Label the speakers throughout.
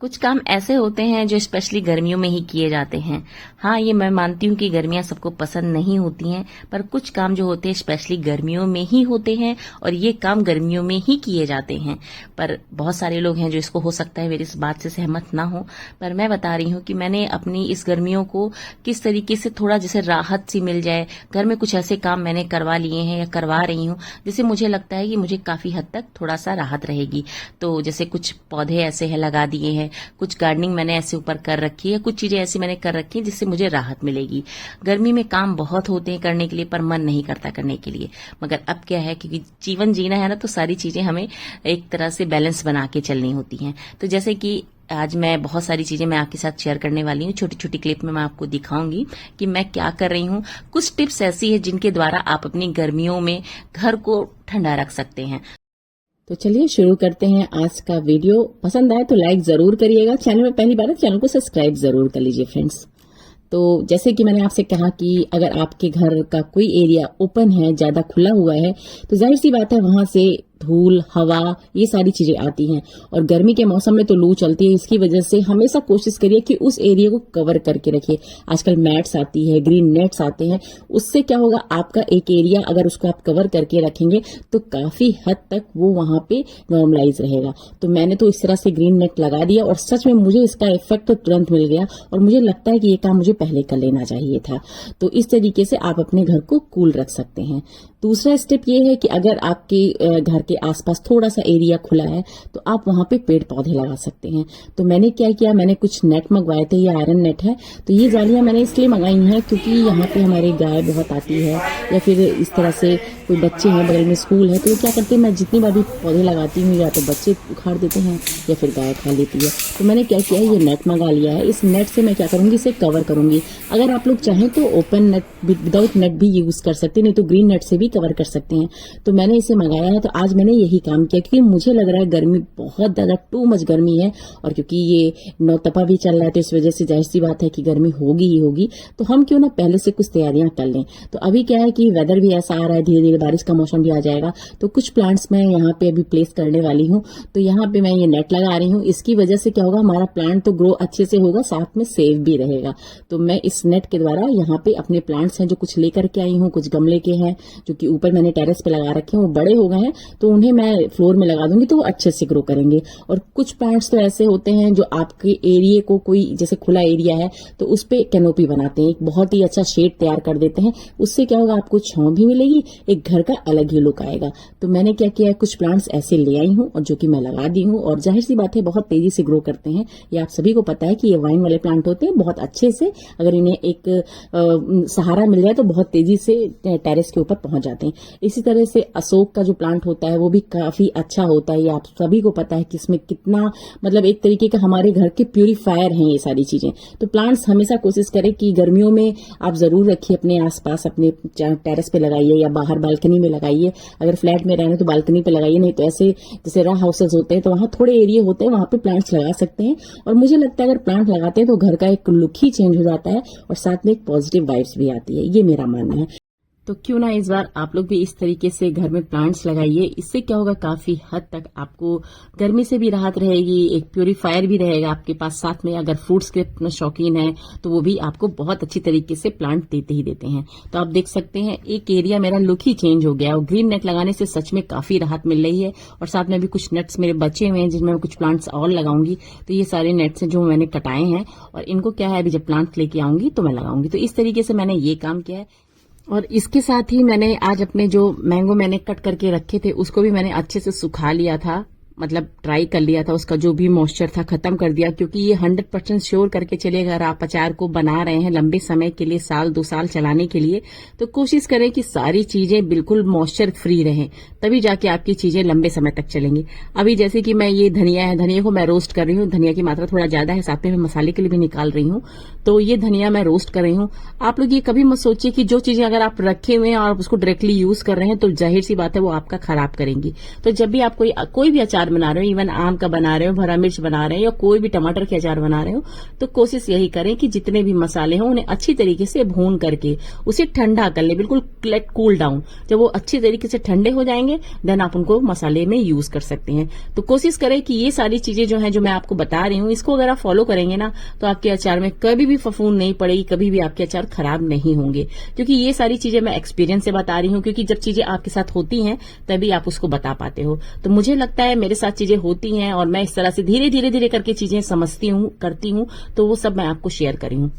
Speaker 1: कुछ काम ऐसे होते हैं जो स्पेशली गर्मियों में ही किए जाते हैं। हाँ, ये मैं मानती हूँ कि गर्मियाँ सबको पसंद नहीं होती हैं, पर कुछ काम जो होते हैं स्पेशली गर्मियों में ही होते हैं और ये काम गर्मियों में ही किए जाते हैं। पर बहुत सारे लोग हैं जो इसको हो सकता है मेरी इस बात से सहमत ना हो, पर मैं बता रही हूँ कि मैंने अपनी इस गर्मियों को किस तरीके से थोड़ा जैसे राहत सी मिल जाए। घर में कुछ ऐसे काम मैंने करवा लिए हैं या करवा रही हूँ जिससे मुझे लगता है कि मुझे काफी हद तक थोड़ा सा राहत रहेगी। तो जैसे कुछ पौधे ऐसे है लगा दिए हैं, कुछ गार्डनिंग मैंने ऐसे ऊपर कर रखी है, कुछ चीजें ऐसी मैंने कर रखी है जिससे मुझे राहत मिलेगी। गर्मी में काम बहुत होते हैं करने के लिए, पर मन नहीं करता करने के लिए। मगर अब क्या है, क्योंकि जीवन जीना है ना, तो सारी चीजें हमें एक तरह से बैलेंस बना के चलनी होती हैं। तो जैसे कि आज मैं बहुत सारी चीजें मैं आपके साथ शेयर करने वाली हूँ। छोटी छोटी क्लिप में मैं आपको दिखाऊंगी कि मैं क्या कर रही हूँ। कुछ टिप्स ऐसी है जिनके द्वारा आप अपनी गर्मियों में घर को ठंडा रख सकते हैं।
Speaker 2: तो चलिए शुरू करते हैं आज का वीडियो। पसंद आए तो लाइक जरूर करिएगा। चैनल में पहली बार है, चैनल को सब्सक्राइब जरूर कर लीजिए फ्रेंड्स। तो जैसे कि मैंने आपसे कहा कि अगर आपके घर का कोई एरिया ओपन है, ज्यादा खुला हुआ है, तो जाहिर सी बात है वहां से धूल, हवा, ये सारी चीजें आती हैं। और गर्मी के मौसम में तो लू चलती है। इसकी वजह से हमेशा कोशिश करिए कि उस एरिया को कवर करके रखिए। आजकल मैट्स आती है, ग्रीन नेट्स आते हैं। उससे क्या होगा, आपका एक एरिया अगर उसको आप कवर करके रखेंगे तो काफी हद तक वो वहां पे नॉर्मलाइज रहेगा। तो मैंने तो इस तरह से ग्रीन नेट लगा दिया और सच में मुझे इसका इफेक्ट तो तुरंत मिल गया और मुझे लगता है कि ये काम मुझे पहले कर लेना चाहिए था। तो इस तरीके से आप अपने घर को कूल रख सकते हैं। दूसरा स्टेप ये है कि अगर आपके घर के आसपास थोड़ा सा एरिया खुला है तो आप वहां पे पेड़ पौधे लगा सकते हैं। तो मैंने क्या किया, मैंने कुछ नेट मंगवाए थे, ये आयरन नेट है। तो ये जालियां मैंने इसलिए मंगाई हैं क्योंकि यहाँ पे हमारे गाय बहुत आती है या फिर इस तरह से कोई बच्चे हैं, बगल में स्कूल है, तो ये क्या करते हैं, मैं जितनी बार भी पौधे लगाती हूँ या तो बच्चे उखाड़ देते हैं या फिर गाय खा लेती है। तो मैंने क्या किया, ये नेट मंगा लिया है। इस नेट से मैं क्या करूंगी, इसे कवर करूंगी। अगर आप लोग चाहें तो ओपन नेट विदाउट नेट भी यूज कर सकते हैं, नहीं तो ग्रीन नेट से भी कवर कर सकते हैं। तो मैंने इसे मंगाया है। तो आज मैंने यही काम किया क्योंकि मुझे लग रहा है गर्मी बहुत ज्यादा टू मच गर्मी है और क्योंकि ये नौतपा भी चल रहा है तो इस वजह से जाहिर सी बात है कि गर्मी होगी ही होगी। तो हम क्यों ना पहले से कुछ तैयारियां कर लें। तो अभी क्या है कि वेदर भी ऐसा आ रहा है, धीरे धीरे बारिश का मौसम भी आ जाएगा। तो कुछ प्लांट्स मैं यहाँ पे अभी प्लेस करने वाली हूँ। तो यहाँ पे मैं ये नेट लगा रही हूँ। इसकी वजह से क्या होगा, हमारा प्लांट तो ग्रो अच्छे से होगा, साथ में सेफ भी रहेगा। तो मैं इस नेट के द्वारा यहाँ पे अपने प्लांट्स हैं जो कुछ लेकर के आई हूँ, कुछ गमले के हैं जो कि ऊपर मैंने टेरेस पे लगा रखे हैं, वो बड़े हो गए हैं तो उन्हें मैं फ्लोर में लगा दूंगी तो वो अच्छे से ग्रो करेंगे। और कुछ प्लांट्स तो ऐसे होते हैं जो आपके एरिया को, कोई जैसे खुला एरिया है तो उस पे कैनोपी बनाते हैं, एक बहुत ही अच्छा शेड तैयार कर देते हैं। उससे क्या होगा, आपको छांव भी मिलेगी, एक घर का अलग ही लुक आएगा। तो मैंने क्या किया है, कुछ प्लांट्स ऐसे ले आई हूँ और जो कि मैं लगा दी हूँ और जाहिर सी बात है बहुत तेजी से ग्रो करते हैं। ये आप सभी को पता है कि ये वाइन वाले प्लांट होते हैं, बहुत अच्छे से अगर इन्हें एक सहारा मिल जाए तो बहुत तेजी से टेरेस के ऊपर पहुंच जाते हैं। इसी तरह से अशोक का जो प्लांट होता है वो भी काफी अच्छा होता है। ये आप सभी को पता है कि इसमें कितना मतलब एक तरीके का हमारे घर के प्यूरिफायर हैं ये सारी चीजें। तो प्लांट्स हमेशा कोशिश करें कि गर्मियों में आप जरूर रखिए अपने आसपास, अपने टेरेस पे लगाइए या बाहर बालकनी में लगाइए। अगर फ्लैट में रहना तो बालकनी पे लगाइए, नहीं तो ऐसे जैसे रॉ हाउसेज होते हैं तो वहां थोड़े एरिया होते हैं, वहां पे प्लांट्स लगा सकते हैं। और मुझे लगता है अगर प्लांट लगाते हैं तो घर का एक लुक ही चेंज हो जाता है और साथ में एक पॉजिटिव वाइब्स भी आती है। ये मेरा मानना है। तो क्यों ना इस बार आप लोग भी इस तरीके से घर में प्लांट्स लगाइए। इससे क्या होगा, काफी हद तक आपको गर्मी से भी राहत रहेगी, एक प्यूरिफायर भी रहेगा आपके पास। साथ में अगर फ्रूट्स के शौकीन है तो वो भी आपको बहुत अच्छी तरीके से प्लांट देते ही देते हैं। तो आप देख सकते हैं एक एरिया मेरा लुक ही चेंज हो गया और ग्रीन नेट लगाने से सच में काफी राहत मिल रही है। और साथ में भी कुछ नेट्स मेरे बचे हुए हैं जिनमें मैं कुछ प्लांट्स और लगाऊंगी। तो ये सारे नेट्स हैं जो मैंने कटाए हैं और इनको क्या है, अभी जब प्लांट लेके आऊंगी तो मैं लगाऊंगी। तो इस तरीके से मैंने ये काम किया है। और इसके साथ ही मैंने आज अपने जो मैंगो मैंने कट करके रखे थे उसको भी मैंने अच्छे से सुखा लिया था, मतलब ट्राई कर लिया था, उसका जो भी मॉइस्चर था खत्म कर दिया। क्योंकि ये 100% श्योर करके चलिए, अगर आप अचार को बना रहे हैं लंबे समय के लिए, साल 2 साल चलाने के लिए, तो कोशिश करें कि सारी चीजें बिल्कुल मॉइस्चर फ्री रहें, तभी जाके आपकी चीजें लंबे समय तक चलेंगी। अभी जैसे कि मैं ये धनिया है, धनिया को मैं रोस्ट कर रही हूँ। धनिया की मात्रा थोड़ा ज्यादा है, साथ में मैं मसाले के लिए भी निकाल रही हूँ। तो ये धनिया मैं रोस्ट कर रही हूँ। आप लोग ये कभी मत सोचिए कि जो चीजें अगर आप रखे हुए हैं और उसको डायरेक्टली यूज कर रहे हैं तो जाहिर सी बात है वो आपका खराब करेंगी। तो जब भी आप कोई भी अचार अचार बना रहे हो, इवन आम का बना रहे हो, हरा मिर्च बना रहे हो या कोई भी टमाटर के अचार बना रहे हो, तो कोशिश यही करें कि जितने भी मसाले हों उन्हें अच्छी तरीके से भून करके उसे ठंडा कर ले, बिल्कुल लेट कूल डाउन। जब वो अच्छी तरीके से ठंडे हो जाएंगे देन आप उनको मसाले में यूज कर सकते हैं। तो कोशिश करें कि ये सारी चीजें जो है जो मैं आपको बता रही हूँ, इसको अगर आप फॉलो करेंगे ना तो आपके अचार में कभी भी फफूंद नहीं पड़ेगी, कभी भी आपके अचार खराब नहीं होंगे। क्योंकि ये सारी चीजें मैं एक्सपीरियंस से बता रही हूँ, क्योंकि जब चीजें आपके साथ होती हैं तभी आप उसको बता पाते हो। तो मुझे लगता है मेरे साथ चीजें होती हैं और मैं इस तरह से धीरे धीरे धीरे करके चीजें समझती हूँ, करती हूँ, तो वो सब मैं आपको शेयर करी हूँ।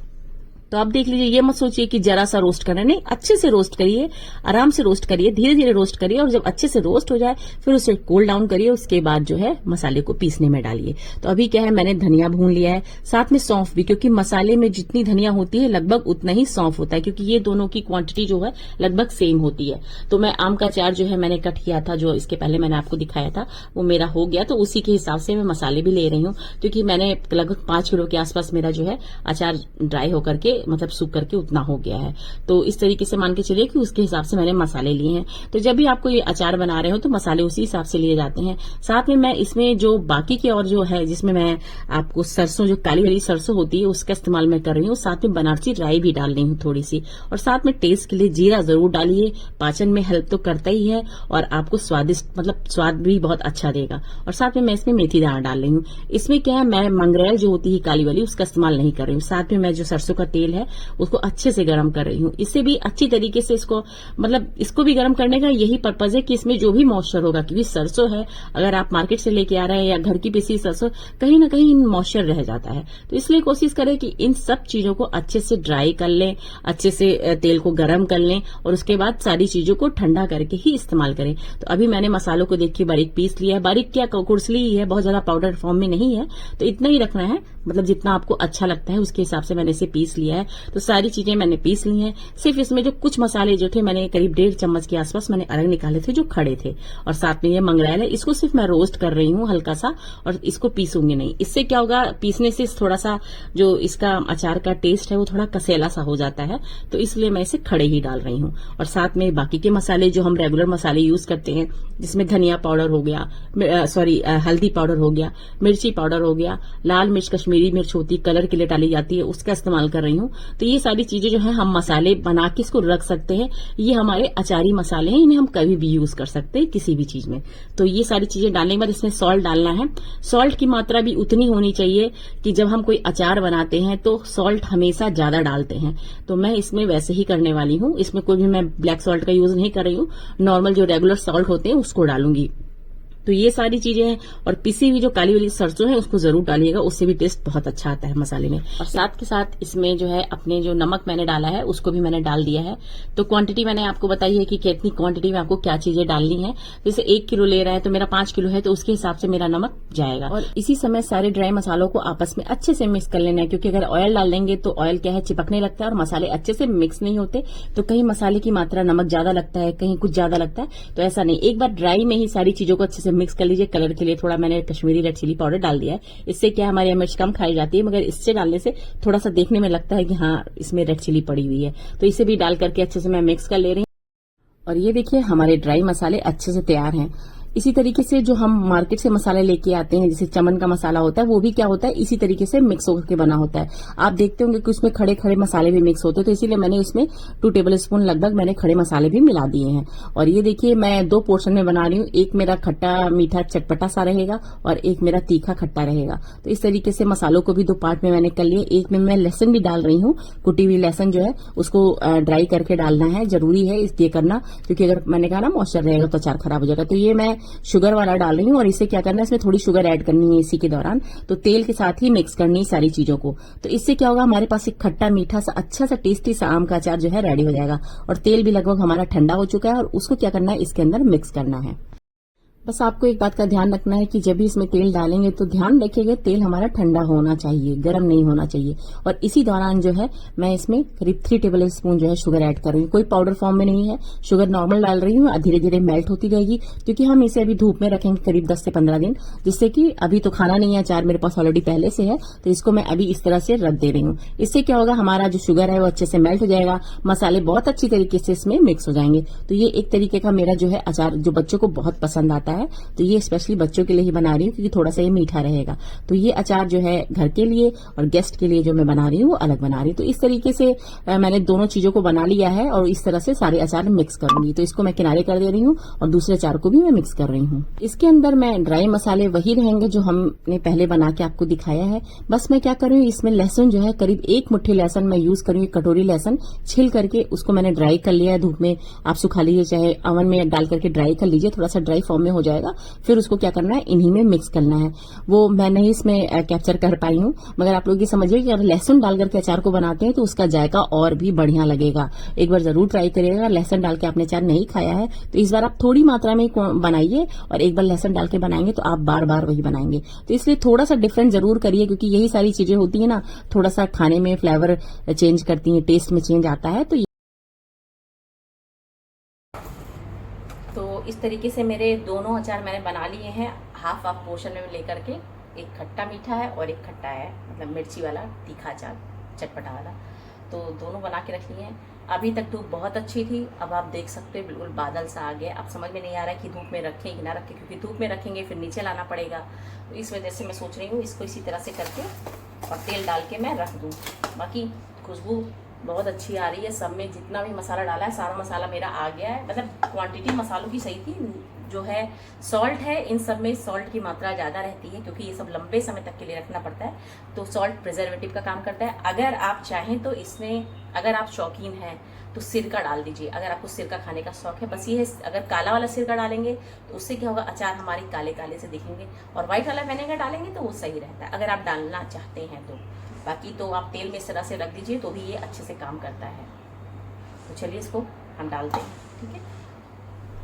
Speaker 2: तो आप देख लीजिए, ये मत सोचिए कि जरा सा रोस्ट करना, नहीं, अच्छे से रोस्ट करिए, आराम से रोस्ट करिए, धीरे धीरे रोस्ट करिए और जब अच्छे से रोस्ट हो जाए फिर उसे कूल डाउन करिए। उसके बाद जो है मसाले को पीसने में डालिए। तो अभी क्या है, मैंने धनिया भून लिया है, साथ में सौंफ भी, क्योंकि मसाले में जितनी धनिया होती है लगभग उतना ही सौंफ होता है, क्योंकि ये दोनों की क्वांटिटी जो है लगभग सेम होती है। तो मैं आम का अचार जो है मैंने कट किया था, जो इसके पहले मैंने आपको दिखाया था, वो मेरा हो गया। तो उसी के हिसाब से मैं मसाले भी ले रही हूँ, क्योंकि मैंने लगभग 5 किलो के आसपास मेरा जो है अचार ड्राई होकर के, मतलब सूख करके उतना हो गया है। तो इस तरीके से मान के चलिए कि उसके हिसाब से मैंने मसाले लिए हैं। तो जब भी आपको ये अचार बना रहे हो तो मसाले उसी हिसाब से लिए जाते हैं। साथ में मैं इसमें जो बाकी के और जो है, जिसमें मैं आपको सरसों, जो काली वाली सरसों होती है उसका इस्तेमाल मैं कर रही हूँ। साथ में बनारसी राई भी डाल रही हूँ थोड़ी सी, और साथ में टेस्ट के लिए जीरा जरूर डालिए। पाचन में हेल्प तो करता ही है और आपको स्वादिष्ट, मतलब स्वाद भी बहुत अच्छा देगा। और साथ में मैं इसमें मेथी दाना डाल रही हूँ। इसमें क्या है, मैं मंगरेल जो होती है काली वाली उसका इस्तेमाल नहीं कर रही हूँ। साथ में मैं जो सरसों का तेल है उसको अच्छे से गर्म कर रही हूँ। इससे भी अच्छी तरीके से इसको, मतलब इसको भी गर्म करने का यही पर्पज है कि इसमें जो भी मॉइस्चर होगा, क्योंकि सरसों है, अगर आप मार्केट से लेके आ रहे हैं या घर की पिसी सरसों, कहीं ना कहीं मॉइस्चर रह जाता है। तो इसलिए कोशिश करें कि इन सब चीजों को अच्छे से ड्राई कर लें, अच्छे से तेल को गर्म कर लें और उसके बाद सारी चीजों को ठंडा करके ही इस्तेमाल करें। तो अभी मैंने मसालों को देखिए बारीक पीस लिया है। बारीक क्या, कुरसली ही है, बहुत ज्यादा पाउडर फॉर्म में नहीं है। तो इतना ही रखना है, मतलब जितना आपको अच्छा लगता है उसके हिसाब से मैंने इसे पीस लिया है। तो सारी चीजें मैंने पीस ली हैं। सिर्फ इसमें जो कुछ मसाले जो थे, मैंने करीब 1.5 चम्मच के आसपास मैंने अलग निकाले थे जो खड़े थे, और साथ में ये मंगरेल है, इसको सिर्फ मैं रोस्ट कर रही हूँ हल्का सा, और इसको पीसूंगी नहीं। इससे क्या होगा, पीसने से थोड़ा सा जो इसका अचार का टेस्ट है वो थोड़ा कसेला सा हो जाता है, तो इसलिए मैं इसे खड़े ही डाल रही हूँ। और साथ में बाकी के मसाले जो हम रेगुलर मसाले यूज करते हैं, जिसमें धनिया पाउडर हो गया, हल्दी पाउडर हो गया, मिर्ची पाउडर हो गया, लाल मिर्च कश्मीरी मिर्च होती है, कलर के लिए डाली जाती है, उसका इस्तेमाल कर रही हूँ। तो ये सारी चीजें जो है हम मसाले बना के इसको रख सकते हैं। ये हमारे अचारी मसाले हैं, इन्हें हम कभी भी यूज कर सकते हैं किसी भी चीज में। तो ये सारी चीजें डालने के बाद इसमें सॉल्ट डालना है। सॉल्ट की मात्रा भी उतनी होनी चाहिए कि जब हम कोई अचार बनाते हैं तो सॉल्ट हमेशा ज्यादा डालते हैं, तो मैं इसमें वैसे ही करने वाली हूँ। इसमें कोई भी मैं ब्लैक सॉल्ट का यूज नहीं कर रही हूँ, नॉर्मल जो रेगुलर सॉल्ट होते हैं उसको डालूंगी। तो ये सारी चीजें हैं, और पिसी हुई जो काली वाली सरसों है उसको जरूर डालिएगा, उससे भी टेस्ट बहुत अच्छा आता है मसाले में। और साथ के साथ इसमें जो है अपने जो नमक मैंने डाला है उसको भी मैंने डाल दिया है। तो क्वांटिटी मैंने आपको बताई है कि कितनी क्वांटिटी में आपको क्या चीजें डालनी है। जैसे 1 किलो ले रहा है तो मेरा 5 किलो है, तो उसके हिसाब से मेरा नमक जाएगा। और इसी समय सारे ड्राई मसालों को आपस में अच्छे से मिक्स कर लेना है, क्योंकि अगर ऑयल डाल देंगे तो ऑयल क्या है, चिपकने लगता है और मसाले अच्छे से मिक्स नहीं होते। तो कहीं मसाले की मात्रा नमक ज्यादा लगता है, कहीं कुछ ज्यादा लगता है, तो ऐसा नहीं। एक बार ड्राई में ही सारी चीजों को अच्छे से मिक्स कर लीजिए। कलर के लिए थोड़ा मैंने कश्मीरी रेड चिली पाउडर डाल दिया है। इससे क्या हमारी मिर्च कम खाई जाती है, मगर इससे डालने से थोड़ा सा देखने में लगता है कि हाँ इसमें रेड चिली पड़ी हुई है। तो इसे भी डाल करके अच्छे से मैं मिक्स कर ले रही हूँ। और ये देखिए हमारे ड्राई मसाले अच्छे से तैयार हैं। इसी तरीके से जो हम मार्केट से मसाले लेके आते हैं, जैसे चमन का मसाला होता है, वो भी क्या होता है, इसी तरीके से मिक्स होकर बना होता है। आप देखते होंगे कि उसमें खड़े खड़े मसाले भी मिक्स होते हैं, तो इसीलिए मैंने इसमें 2 टेबल स्पून लगभग मैंने खड़े मसाले भी मिला दिए हैं। और ये देखिए मैं 2 पोर्शन में बना रही हूँ, एक मेरा खट्टा मीठा चटपटा सा रहेगा और एक मेरा तीखा खट्टा रहेगा। तो इस तरीके से मसालों को भी 2 पार्ट में मैंने कर लिया। एक में मैं लहसुन भी डाल रही हूँ, कुटी हुई लहसुन जो है उसको ड्राई करके डालना है, जरूरी है इसलिए करना, क्योंकि अगर मैंने कहा ना मॉइस्चर रहेगा तो अचार खराब हो जाएगा। तो ये मैं शुगर वाला डाल रही हूँ, और इसे क्या करना है, इसमें थोड़ी शुगर ऐड करनी है इसी के दौरान। तो तेल के साथ ही मिक्स करनी है सारी चीजों को। तो इससे क्या होगा, हमारे पास एक खट्टा मीठा सा अच्छा सा टेस्टी सा आम का अचार जो है रेडी हो जाएगा। और तेल भी लगभग हमारा ठंडा हो चुका है, और उसको क्या करना है, इसके अंदर मिक्स करना है। बस आपको एक बात का ध्यान रखना है कि जब भी इसमें तेल डालेंगे तो ध्यान रखिएगा तेल हमारा ठंडा होना चाहिए, गर्म नहीं होना चाहिए। और इसी दौरान जो है मैं इसमें करीब 3 टेबल स्पून जो है शुगर ऐड कर रही हूँ। कोई पाउडर फॉर्म में नहीं है, शुगर नॉर्मल डाल रही हूँ, धीरे धीरे मेल्ट होती रहेगी, क्योंकि हम इसे अभी धूप में रखेंगे करीब 10 से 15 दिन, जिससे कि अभी तो खाना नहीं है, अचार मेरे पास ऑलरेडी पहले से है, तो इसको मैं अभी इस तरह से रख दे रही हूँ। इससे क्या होगा, हमारा जो शुगर है वो अच्छे से मेल्ट हो जाएगा, मसाले बहुत अच्छी तरीके से इसमें मिक्स हो जाएंगे। तो ये एक तरीके का मेरा जो है अचार जो बच्चों को बहुत पसंद आता है, तो ये स्पेशली बच्चों के लिए ही बना रही हूँ क्योंकि थोड़ा सा ये मीठा रहेगा। तो ये अचार जो है घर के लिए और गेस्ट के लिए जो मैं बना रही हूँ वो अलग बना रही हूँ। तो इस तरीके से मैंने दोनों चीजों को बना लिया है और इस तरह से सारे अचार मिक्स करूंगी। तो इसको मैं किनारे कर दे रही हूँ और दूसरे अचार को भी मैं मिक्स कर रही हूँ। इसके अंदर मैं ड्राई मसाले वही रहेंगे जो हमने पहले बना के आपको दिखाया है। बस मैं क्या कर रही हूँ, इसमें लहसुन जो है करीब 1 मुट्ठी लहसुन मैं यूज करूंगी, कटोरी लहसुन छिल करके उसको मैंने ड्राई कर लिया है धूप में। आप सुखा लीजिए, चाहे अवन में डाल करके ड्राई कर लीजिए, थोड़ा सा ड्राई फॉर्म में हो जाएगा। फिर उसको क्या करना है, इन्हीं में मिक्स करना है। वो मैं नहीं इसमें कैप्चर कर पाई हूँ, मगर आप लोग ये समझिए कि अगर लहसुन डाल करके अचार को बनाते हैं तो उसका जायका और भी बढ़िया लगेगा। एक बार जरूर ट्राई करिएगा। लहसुन डाल के आपने अचार नहीं खाया है तो इस बार आप थोड़ी मात्रा में बनाइए और एक बार लहसुन डाल के बनाएंगे तो आप बार बार वही बनाएंगे। तो इसलिए थोड़ा सा डिफरेंट जरूर करिए, क्योंकि यही सारी चीजें होती है ना, थोड़ा सा खाने में फ्लेवर चेंज करती हैं, टेस्ट में चेंज आता है।
Speaker 1: तो इस तरीके से मेरे दोनों अचार मैंने बना लिए हैं, हाफ हाफ पोर्शन में लेकर के। एक खट्टा मीठा है और एक खट्टा है, मतलब मिर्ची वाला तीखा अचार, चटपटा वाला। तो दोनों बना के रख लिए हैं। अभी तक धूप बहुत अच्छी थी, अब आप देख सकते हैं बिल्कुल बादल सा आ गया। अब समझ में नहीं आ रहा है कि धूप में रखें कि ना रखें, क्योंकि धूप में रखेंगे फिर नीचे लाना पड़ेगा। तो इस वजह से मैं सोच रही हूँ इसको इसी तरह से करके और तेल डाल के मैं रख दूँ। बाकी खुशबू बहुत अच्छी आ रही है। सब में जितना भी मसाला डाला है सारा मसाला मेरा आ गया है, मतलब क्वांटिटी मसालों की सही थी। जो है सॉल्ट है, इन सब में सॉल्ट की मात्रा ज़्यादा रहती है क्योंकि ये सब लंबे समय तक के लिए रखना पड़ता है। तो सॉल्ट प्रिजर्वेटिव का काम करता है। अगर आप चाहें तो इसमें, अगर आप शौकीन हैं तो सिरका डाल दीजिए, अगर आपको सिरका खाने का शौक है। बस ये है, अगर काला वाला सिरका डालेंगे तो उससे क्या होगा, अचार हमारे काले काले से दिखेंगे, और व्हाइट वाला विनेगर डालेंगे तो वो सही रहता है अगर आप डालना चाहते हैं तो। बाकी तो आप तेल में इस तरह से रख दीजिए तो भी ये अच्छे से काम करता है। तो चलिए इसको हम डालते हैं, ठीक है।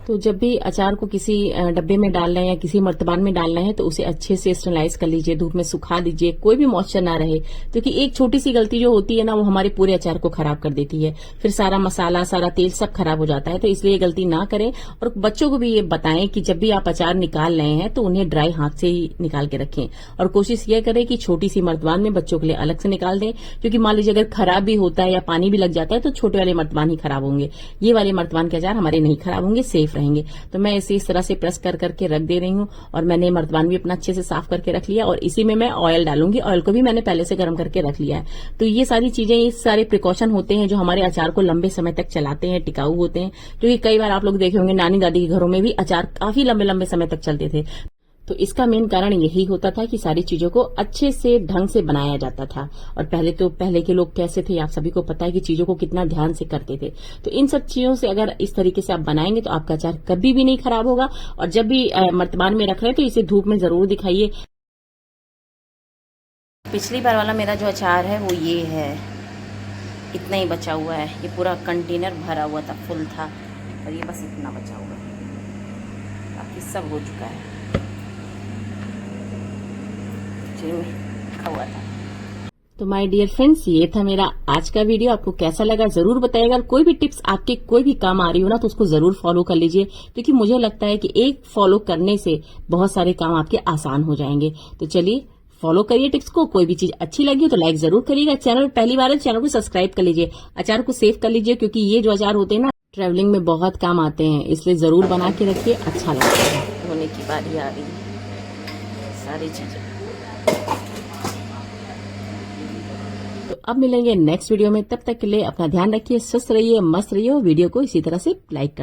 Speaker 2: तो जब भी अचार को किसी डब्बे में डालना है या किसी मर्तबान में डालना है तो उसे अच्छे से स्टरलाइज कर लीजिए, धूप में सुखा दीजिए, कोई भी मॉइस्चर ना रहे। क्योंकि एक छोटी सी गलती जो होती है ना, वो हमारे पूरे अचार को खराब कर देती है। फिर सारा मसाला, सारा तेल सब खराब हो जाता है। तो इसलिए ये गलती ना करें। और बच्चों को भी ये बताएं कि जब भी आप अचार निकाल रहे हैं तो उन्हें ड्राई हाथ से ही निकाल के रखें। और कोशिश ये करें कि छोटी सी मर्तबान में बच्चों के लिए अलग से निकाल दें, क्योंकि मान लीजिए अगर खराब भी होता है या पानी भी लग जाता है तो छोटे वाले मर्तबान ही खराब होंगे। ये वाले मर्तबान के अचार हमारे नहीं खराब होंगे, सेफ रहेंगे। तो मैं इसे इस तरह से प्रेस कर करके रख दे रही हूँ। और मैंने मर्तबान भी अपना अच्छे से साफ करके रख लिया और इसी में मैं ऑयल डालूंगी। ऑयल को भी मैंने पहले से गर्म करके रख लिया है। तो ये सारी चीजें, ये सारे प्रिकॉशन होते हैं जो हमारे अचार को लंबे समय तक चलाते हैं, टिकाऊ होते हैं। क्योंकि कई बार आप लोग देखे होंगे नानी दादी के घरों में भी अचार काफी लंबे लंबे समय तक चलते थे। तो इसका मेन कारण यही होता था कि सारी चीजों को अच्छे से ढंग से बनाया जाता था। और पहले के लोग कैसे थे, आप सभी को पता है कि चीजों को कितना ध्यान से करते थे। तो इन सब चीजों से अगर इस तरीके से आप बनाएंगे तो आपका अचार कभी भी नहीं खराब होगा। और जब भी मर्तबान में रख रहे हैं तो इसे धूप में जरूर दिखाइए।
Speaker 1: पिछली बार वाला मेरा जो अचार है वो ये है, इतना ही बचा हुआ है। ये पूरा कंटेनर भरा हुआ था, फुल था, और ये बस इतना बचा हुआ है, बाकी सब हो चुका है। हुआ था।
Speaker 2: तो माय डियर फ्रेंड्स, ये था मेरा आज का वीडियो। आपको कैसा लगा जरूर बताइएगा। कोई भी टिप्स आपके कोई भी काम आ रही हो ना तो उसको जरूर फॉलो कर लीजिए, क्योंकि मुझे लगता है कि एक फॉलो करने से बहुत सारे काम आपके आसान हो जाएंगे। तो चलिए फॉलो करिए टिप्स को। कोई भी चीज अच्छी लगी तो लाइक जरूर करिएगा। चैनल पहली बार है, चैनल को सब्सक्राइब कर लीजिए। अचार को सेव कर लीजिए, क्योंकि ये जो अचार होते हैं ना ट्रेवलिंग में बहुत काम आते हैं, इसलिए जरूर बना के रखिए, अच्छा लगता है।
Speaker 1: होने की बारी आ रही है सारी चीजें।
Speaker 2: तो अब मिलेंगे नेक्स्ट वीडियो में, तब तक के लिए अपना ध्यान रखिए, स्वस्थ रहिए, मस्त रहिए। वीडियो को इसी तरह से लाइक कर